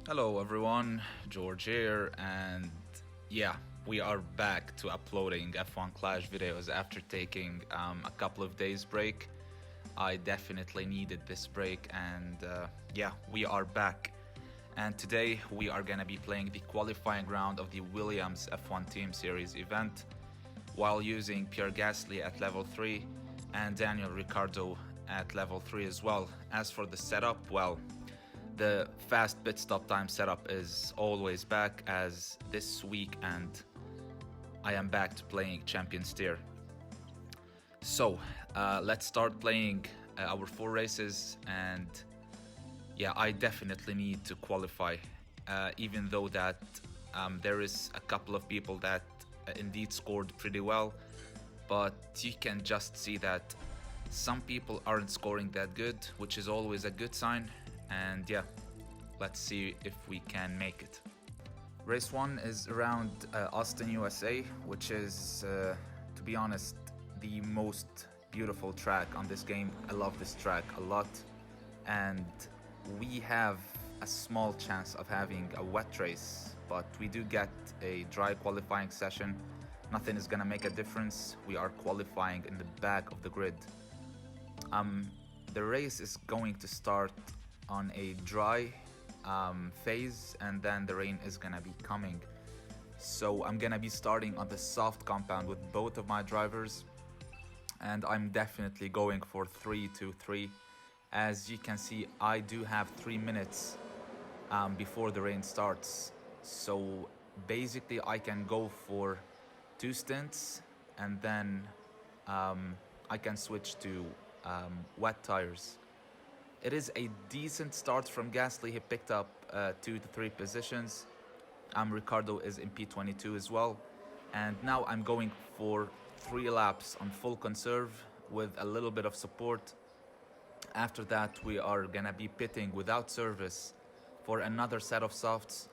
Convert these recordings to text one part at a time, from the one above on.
Hello everyone, George here, and yeah, we are back to uploading F1 Clash videos after taking a couple of days break. I definitely needed this break, and yeah, we are back. And today we are gonna be playing the qualifying round of the Williams F1 Team Series event while using Pierre Gasly at level 3 and Daniel Ricciardo at level 3 as well. As for the setup, well, the fast pit stop time setup is always back, as this week and I am back to playing Champion Steer. So let's start playing our 4 races, and yeah, I definitely need to qualify, even though that there is a couple of people that indeed scored pretty well, but you can just see that some people aren't scoring that good, which is always a good sign. And yeah, let's see if we can make it. Race 1 is around Austin, USA, which is, to be honest, the most beautiful track on this game. I love this track a lot, and we have a small chance of having a wet race, but we do get a dry qualifying session. Nothing is gonna make a difference. We are qualifying in the back of the grid. The race is going to start on a dry phase, and then the rain is gonna be coming. So I'm gonna be starting on the soft compound with both of my drivers, and I'm definitely going for 3-2-3. As you can see, I do have 3 minutes before the rain starts, so basically I can go for 2 stints, and then I can switch to wet tires. It is a decent start from Gasly. He picked up 2 to 3 positions. Ricciardo is in P22 as well. And now I'm going for 3 laps on full conserve with a little bit of support. After that, we are gonna be pitting without service for another set of softs,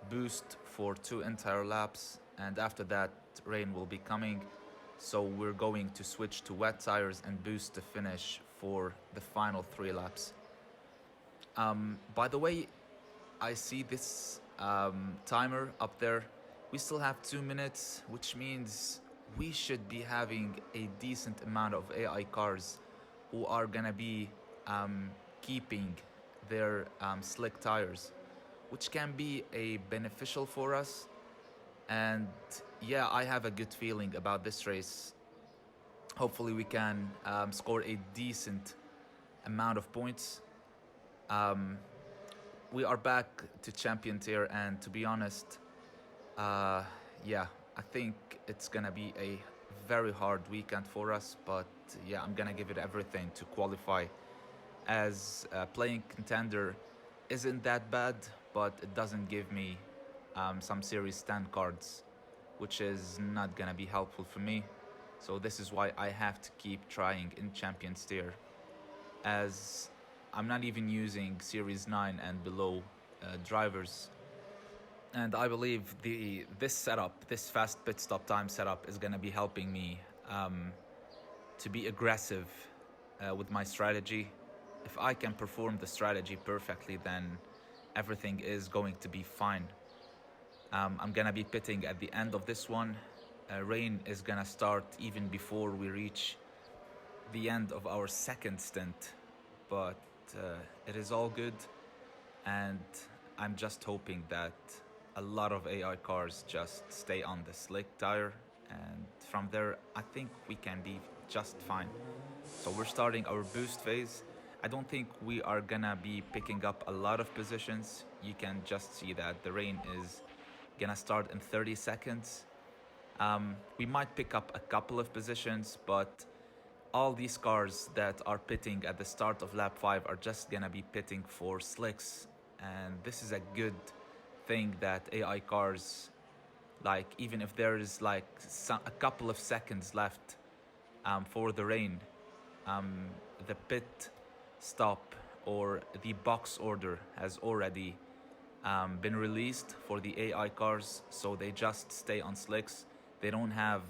boost for 2 entire laps, and after that, rain will be coming. So we're going to switch to wet tires and boost to finish for the final 3 laps. By the way, I see this timer up there. We still have 2 minutes, which means we should be having a decent amount of AI cars who are gonna be keeping their slick tires, which can be a beneficial for us. And yeah, I have a good feeling about this race. Hopefully we can score a decent amount of points. We are back to champion tier, and to be honest, yeah, I think it's gonna be a very hard weekend for us, but yeah, I'm gonna give it everything to qualify, as playing contender isn't that bad, but it doesn't give me some series 10 cards, which is not gonna be helpful for me. So this is why I have to keep trying in Champions tier, as I'm not even using series 9 and below drivers. And I believe this setup, this fast pit stop time setup, is gonna be helping me to be aggressive with my strategy. If I can perform the strategy perfectly, then everything is going to be fine. I'm gonna be pitting at the end of this one. Rain is gonna start even before we reach the end of our second stint, but it is all good, and I'm just hoping that a lot of AI cars just stay on the slick tire, and from there I think we can be just fine. So we're starting our boost phase. I don't think we are gonna be picking up a lot of positions. You can just see that the rain is gonna start in 30 seconds. We might pick up a couple of positions, but all these cars that are pitting at the start of lap 5 are just gonna be pitting for slicks, and this is a good thing that AI cars, like, even if there is like a couple of seconds left for the rain, the pit stop or the box order has already been released for the AI cars, so they just stay on slicks. They don't have,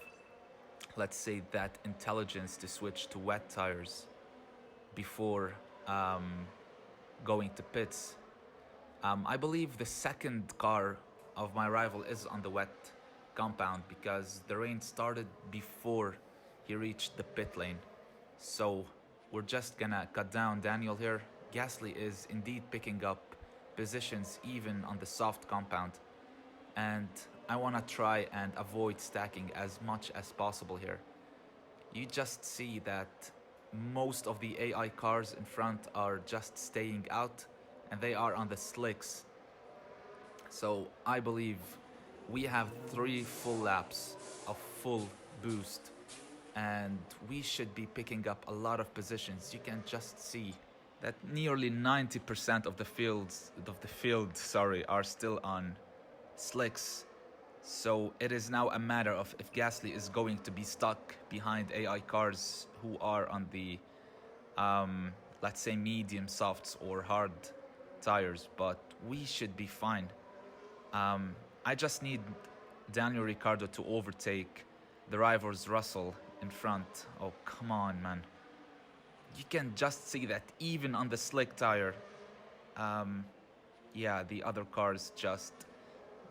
let's say, that intelligence to switch to wet tires before going to pits. I believe the second car of my rival is on the wet compound because the rain started before he reached the pit lane. So we're just gonna cut down Daniel here. Gasly is indeed picking up positions even on the soft compound. And I wanna try and avoid stacking as much as possible here. You just see that most of the AI cars in front are just staying out and they are on the slicks. So I believe we have 3 full laps of full boost and we should be picking up a lot of positions. You can just see that nearly 90% of the field are still on slicks. So it is now a matter of if Gasly is going to be stuck behind AI cars who are on the, let's say, medium softs or hard tires, but we should be fine. I just need Daniel Ricciardo to overtake the rivals Russell in front. Oh, come on, man. You can just see that even on the slick tire, yeah, the other cars just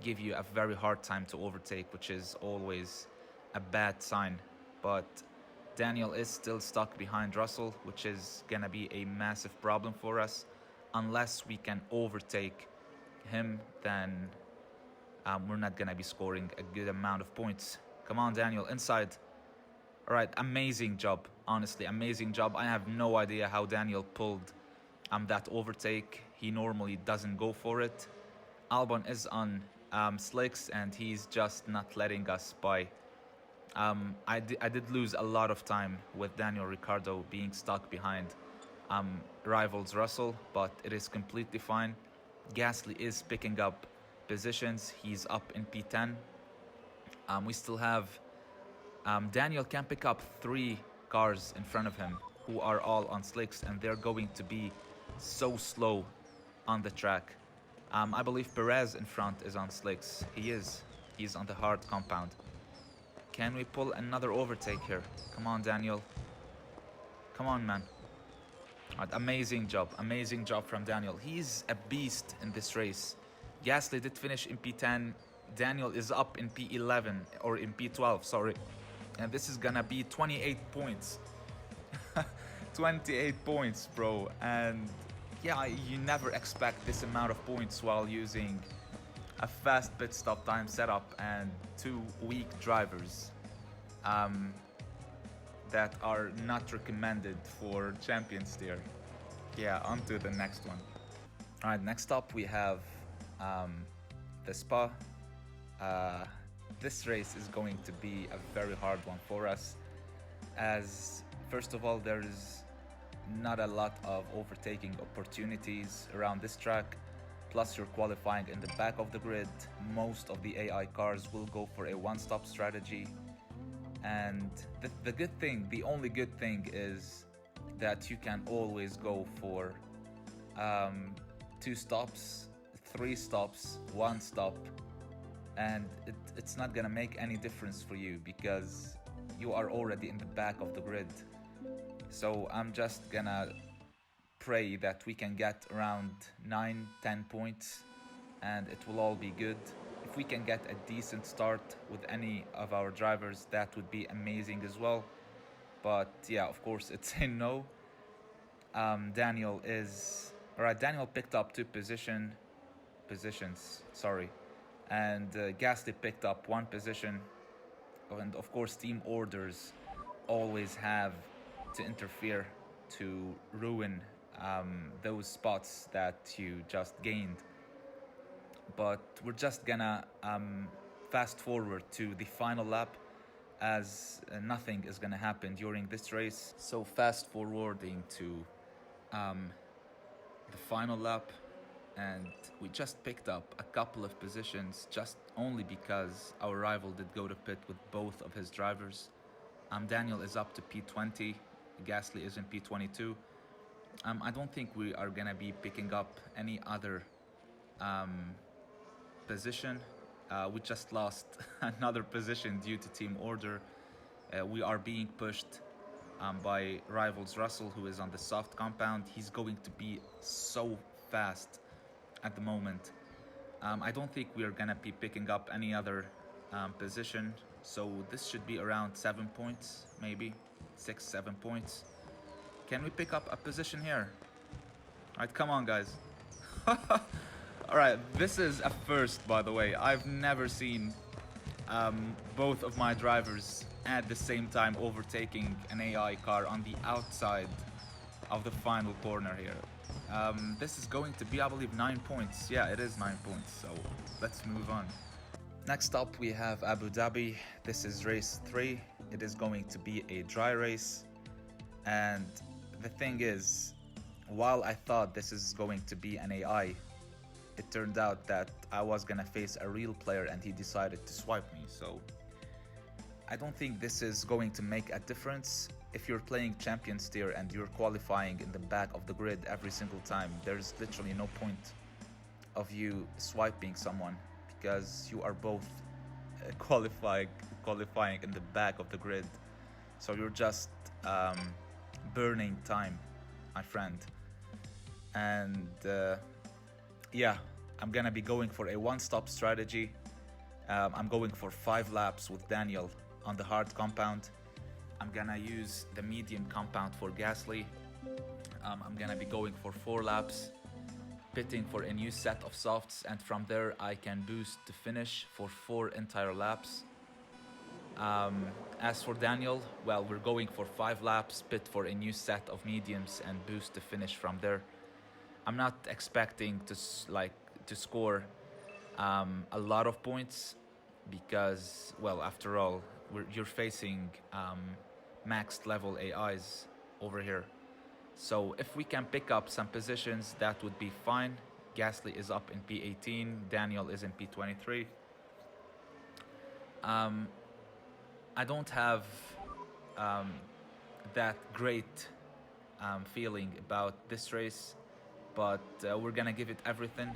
give you a very hard time to overtake, which is always a bad sign. But Daniel is still stuck behind Russell, which is gonna be a massive problem for us. Unless we can overtake him, then we're not gonna be scoring a good amount of points. Come on, Daniel, inside. All right, amazing job. Honestly, amazing job. I have no idea how Daniel pulled that overtake. He normally doesn't go for it. Albon is on slicks and he's just not letting us by. I did lose a lot of time with Daniel Ricciardo being stuck behind rivals Russell, but it is completely fine. Gasly is picking up positions. He's up in P10. We still have Daniel can pick up 3 cars in front of him who are all on slicks and they're going to be so slow on the track. I believe Perez in front is on slicks. He's on the hard compound. Can we pull another overtake here? Come on, Daniel. Come on, man. Right, amazing job from Daniel. He's a beast in this race. Gasly did finish in P10. Daniel is up in P11 or in P12, sorry. And this is gonna be 28 points. 28 points, bro. And yeah, you never expect this amount of points while using a fast pit stop time setup and 2 weak drivers that are not recommended for champions tier. Yeah, on to the next one. All right, next up we have the Spa. This race is going to be a very hard one for us, as first of all there is not a lot of overtaking opportunities around this track, plus you're qualifying in the back of the grid. Most of the AI cars will go for a one-stop strategy, and the only good thing is that you can always go for 2 stops, 3 stops, 1 stop, and it's not gonna make any difference for you because you are already in the back of the grid. So I'm just gonna pray that we can get around 9-10 points and it will all be good. If we can get a decent start with any of our drivers, that would be amazing as well. But yeah, of course it's a no. Daniel picked up 2 positions, sorry. And Gasly picked up 1 position. And of course team orders always have to interfere to ruin those spots that you just gained. But we're just gonna fast forward to the final lap, as nothing is gonna happen during this race. So fast forwarding to the final lap, and we just picked up a couple of positions just only because our rival did go to pit with both of his drivers. Daniel is up to P20, Gasly is in P22. I don't think we are gonna be picking up any other position. We just lost another position due to team order. We are being pushed by rivals Russell, who is on the soft compound. He's going to be so fast at the moment. I don't think we're gonna be picking up any other position, so this should be around 7 points, maybe 6, 7 points. Can we pick up a position here? All right, come on, guys. All right, this is a first, by the way. I've never seen both of my drivers at the same time overtaking an AI car on the outside of the final corner here. This is going to be, I believe, 9 points. Yeah, it is 9 points, so let's move on. Next up, we have Abu Dhabi. This is race 3. It is going to be a dry race. And the thing is, while I thought this is going to be an AI, it turned out that I was gonna face a real player and he decided to swipe me. So I don't think this is going to make a difference. If you're playing champion steer and you're qualifying in the back of the grid every single time, there's literally no point of you swiping someone because you are both qualifying in the back of the grid. So you're just burning time, my friend. And yeah, I'm gonna be going for a one-stop strategy. I'm going for 5 laps with Daniel on the hard compound. I'm gonna use the medium compound for Gasly. I'm gonna be going for 4 laps, pitting for a new set of softs, and from there I can boost to finish for 4 entire laps. As for Daniel, well, we're going for 5 laps, pit for a new set of mediums, and boost to finish from there. I'm not expecting to score a lot of points because, well, after all, you're facing maxed level AIs over here. So if we can pick up some positions, that would be fine. Gasly is up in P18, Daniel is in P23. I don't have that great feeling about this race, but we're gonna give it everything.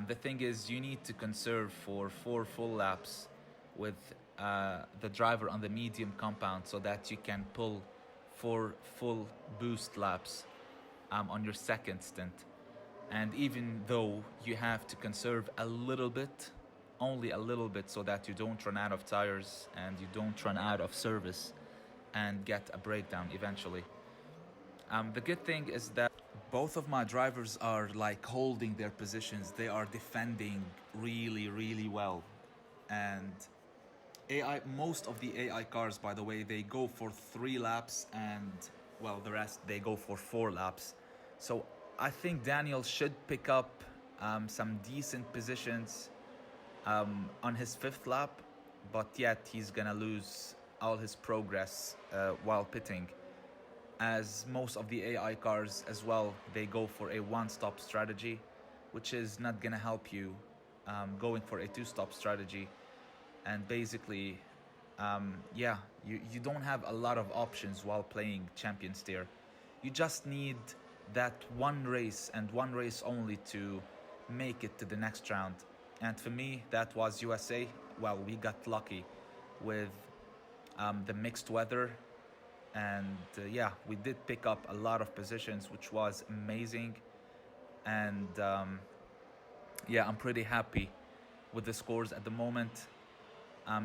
The thing is, you need to conserve for 4 full laps with the driver on the medium compound so that you can pull 4 full boost laps on your second stint. And even though you have to conserve a little bit, only a little bit, so that you don't run out of tires and you don't run out of service and get a breakdown eventually. The good thing is that both of my drivers are like holding their positions. They are defending really, really well. And most of the AI cars, by the way, they go for 3 laps, and well, the rest they go for 4 laps. So I think Daniel should pick up some decent positions on his 5th lap, but yet he's gonna lose all his progress while pitting, as most of the AI cars as well, they go for a one-stop strategy, which is not gonna help you going for a 2-stop strategy. And basically, yeah, you don't have a lot of options while playing champion steer. You just need that one race and one race only to make it to the next round. And for me, that was USA. Well, we got lucky with the mixed weather, and yeah, we did pick up a lot of positions, which was amazing. And yeah, I'm pretty happy with the scores at the moment.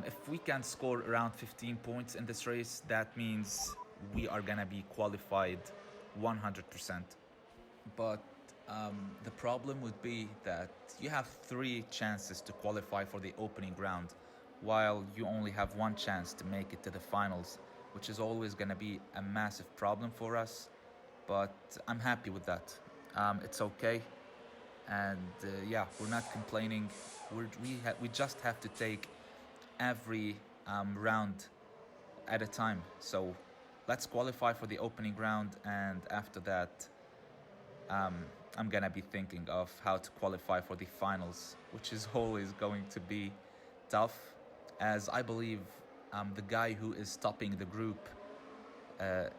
If we can score around 15 points in this race, that means we are gonna be qualified 100%. But the problem would be that you have 3 chances to qualify for the opening round, while you only have 1 chance to make it to the finals, which is always gonna be a massive problem for us. But I'm happy with that. It's okay. And yeah, we're not complaining. We just have to take every round at a time. So let's qualify for the opening round, and after that I'm gonna be thinking of how to qualify for the finals, which is always going to be tough, as I believe the guy who is topping the group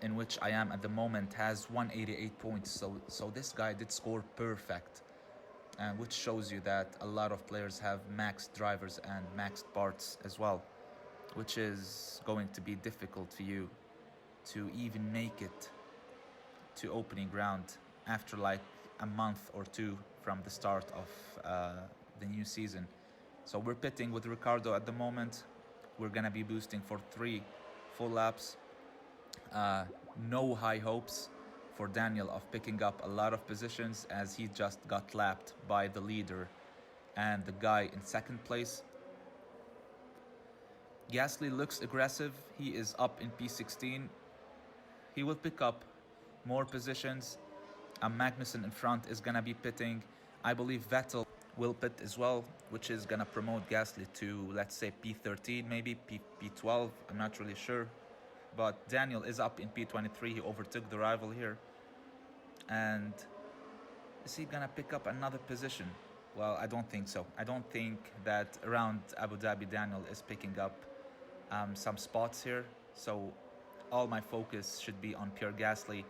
in which I am at the moment has 188 points. So this guy did score perfect, which shows you that a lot of players have maxed drivers and maxed parts as well, which is going to be difficult for you to even make it to opening round after like a month or two from the start of the new season. So we're pitting with Ricardo at the moment. We're gonna be boosting for 3 full laps. No high hopes for Daniel of picking up a lot of positions, as he just got lapped by the leader and the guy in second place. Gasly looks aggressive. He is up in P16. He will pick up more positions. Magnussen in front is gonna be pitting. I believe Vettel will pit as well, which is gonna promote Gasly to, let's say, P13, maybe P12. I'm not really sure. But Daniel is up in P23. He overtook the rival here. And is he gonna pick up another position? Well, I don't think so. I don't think that around Abu Dhabi Daniel is picking up some spots here. So all my focus should be on Pierre Gasly,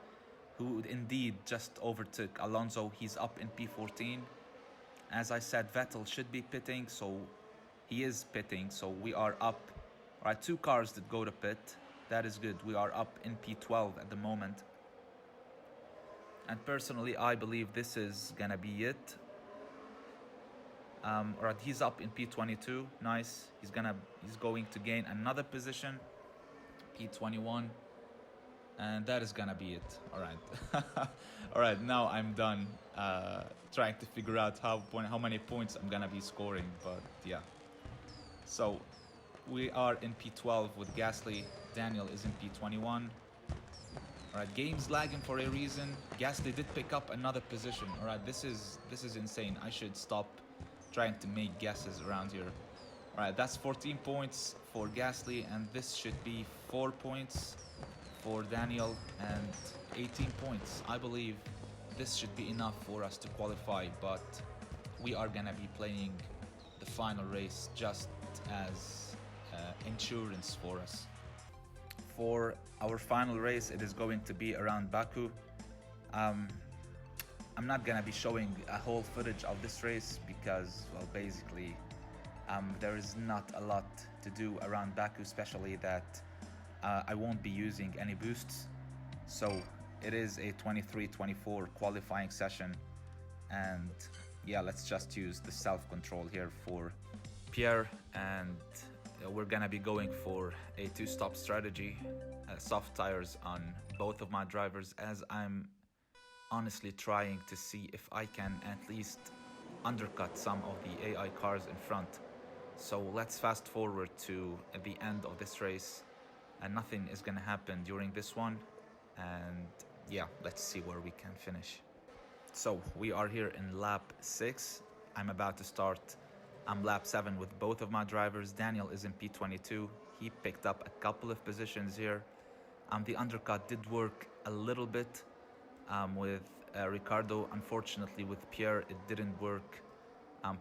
who indeed just overtook Alonso. He's up in P14. As I said, Vettel should be pitting, so he is pitting. So we are up. All right, 2 cars that go to pit. That is good. We are up in P12 at the moment. And personally, I believe this is gonna be it. All right, he's up in P22. Nice. He's going to gain another position, P21, and that is gonna be it. All right. All right. Now I'm done trying to figure out how many points I'm gonna be scoring. But yeah. So we are in P12 with Gasly. Daniel is in P21. All right, game's lagging for a reason. Gasly did pick up another position. All right, this is insane. I should stop trying to make guesses around here. All right, that's 14 points for Gasly, and this should be 4 points for Daniel and 18 points. I believe this should be enough for us to qualify, but we are gonna be playing the final race just as insurance for us. For our final race, it is going to be around Baku. I'm not gonna be showing a whole footage of this race because, well, basically there is not a lot to do around Baku, especially that I won't be using any boosts. So it is a 23-24 qualifying session, and yeah, let's just use the self-control here for Pierre, and we're gonna be going for a 2-stop strategy, soft tires on both of my drivers, as I'm honestly trying to see if I can at least undercut some of the AI cars in front. So let's fast forward to the end of this race, and nothing is gonna happen during this one, and yeah, let's see where we can finish. So we are here in lap 6. I'm about to start lap 7 with both of my drivers. Daniel is in P22. He picked up a couple of positions here. The undercut did work a little bit with Ricardo. Unfortunately, with Pierre, it didn't work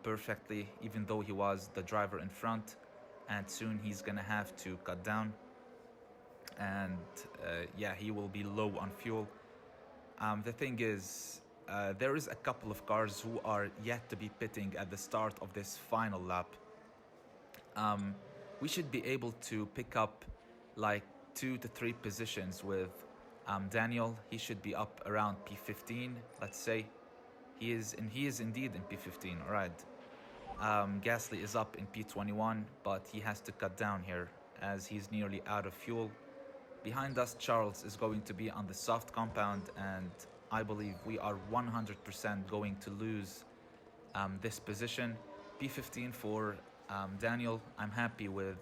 perfectly, even though he was the driver in front. And soon he's gonna have to cut down. And yeah, he will be low on fuel. The thing is, there is a couple of cars who are yet to be pitting at the start of this final lap. We should be able to pick up like 2 to 3 positions with Daniel. He should be up around P15, let's say. He is indeed in P15. All right. Gasly is up in P21, but he has to cut down here as he's nearly out of fuel. Behind us, Charles is going to be on the soft compound, and I believe we are 100% going to lose this position. P15 for Daniel. I'm happy with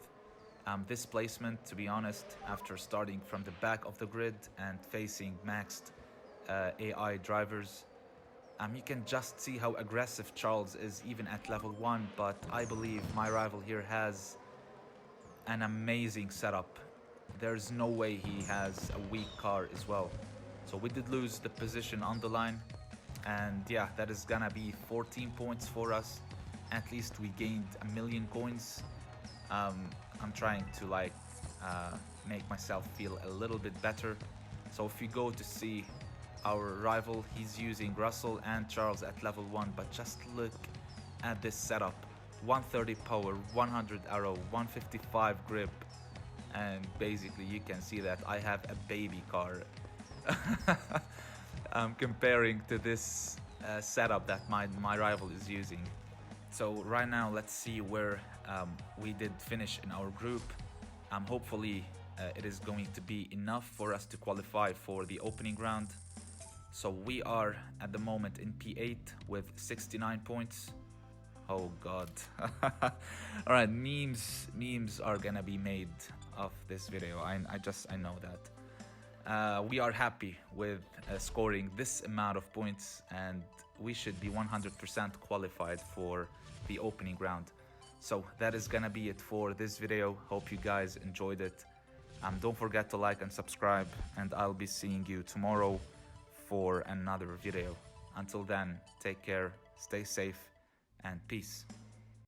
this placement, to be honest, after starting from the back of the grid and facing maxed AI drivers. You can just see how aggressive Charles is even at level 1, but I believe my rival here has an amazing setup. There's no way he has a weak car as well. So we did lose the position on the line, and yeah, that is gonna be 14 points for us. At least we gained 1,000,000 coins. I'm trying to make myself feel a little bit better. So if you go to see our rival, he's using Russell and Charles at level 1, but just look at this setup. 130 power, 100 aero, 155 grip, and basically you can see that I have a baby car comparing to this setup that my rival is using. So right now, let's see where we did finish in our group. Hopefully, it is going to be enough for us to qualify for the opening round. So we are at the moment in P8 with 69 points. Oh God. All right, memes are gonna be made of this video. I know that. We are happy with scoring this amount of points, and we should be 100% qualified for the opening round. So that is gonna be it for this video. Hope you guys enjoyed it. Don't forget to like and subscribe, and I'll be seeing you tomorrow for another video. Until then, take care, stay safe, and peace.